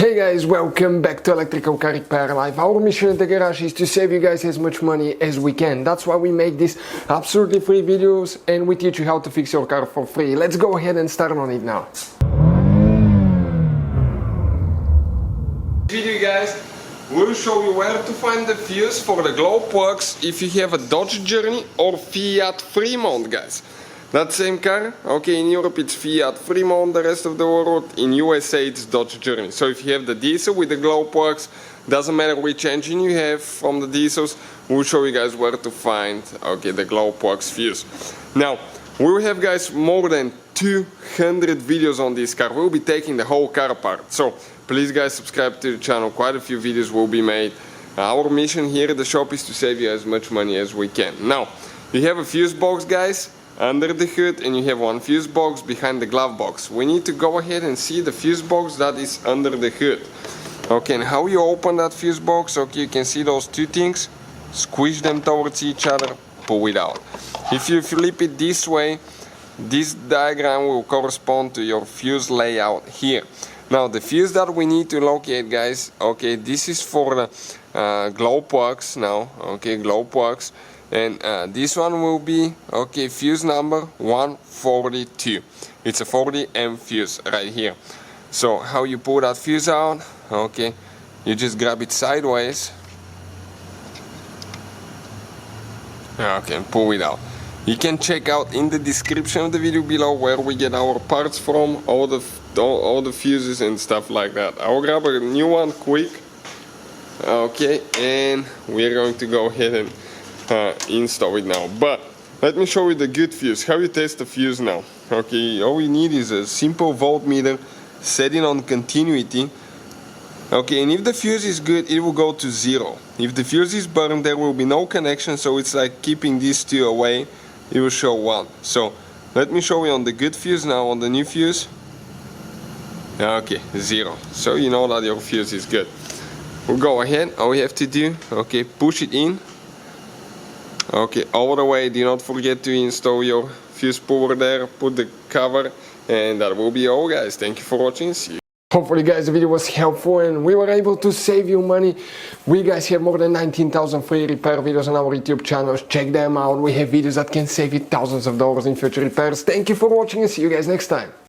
Hey guys, welcome back to Electrical Car Repair Live. Our mission at the garage is to save you guys as much money as we can. That's why we make these absolutely free videos and we teach you how to fix your car for free. Let's go ahead and start on it now. Video guys, we'll show you where to find the fuse for the glow plugs if you have a Dodge Journey or Fiat Freemont, guys. That same car, okay, in Europe it's Fiat Freemont, the rest of the world, in USA it's Dodge Journey. So if you have the diesel with the glow plugs, doesn't matter which engine you have from the diesels, we'll show you guys where to find, okay, the glow plugs fuse. Now, we will have guys more than 200 videos on this car. We'll be taking the whole car apart. So please guys subscribe to the channel, quite a few videos will be made. Our mission here at the shop is to save you as much money as we can. Now, you have a fuse box guys under the hood and you have one fuse box behind the glove box. We need to go ahead and see the fuse box that is under the hood. Okay, and how you open that fuse box, okay, you can see those two things, squish them towards each other, pull it out. If you flip it this way, this diagram will correspond to your fuse layout here. Now the fuse that we need to locate guys, okay, this is for the glow plugs now, okay, glow plugs. And this one will be, okay, fuse number 142. It's a 40M fuse right here. So how you pull that fuse out, okay, you just grab it sideways. Okay, and pull it out. You can check out in the description of the video below where we get our parts from, all the fuses and stuff like that. I'll grab a new one quick. Okay, and we're going to go ahead and install it now. But let me show you the good fuse, how you test the fuse now. Okay, all we need is a simple voltmeter, set it on continuity. Okay, and if the fuse is good, it will go to 0. If the fuse is burned, there will be no connection, so it's like keeping these two away, it will show 1. So let me show you on the good fuse now, on the new fuse. Okay, 0. So you know that your fuse is good. We'll go ahead, all we have to do, okay, push it in. Okay, all the way, do not forget to install your fuse puller there, put the cover, and that will be all guys. Thank you for watching, see you. Hopefully guys the video was helpful and we were able to save you money. We guys have more than 19,000 free repair videos on our YouTube channels. Check them out, we have videos that can save you thousands of dollars in future repairs. Thank you for watching and see you guys next time.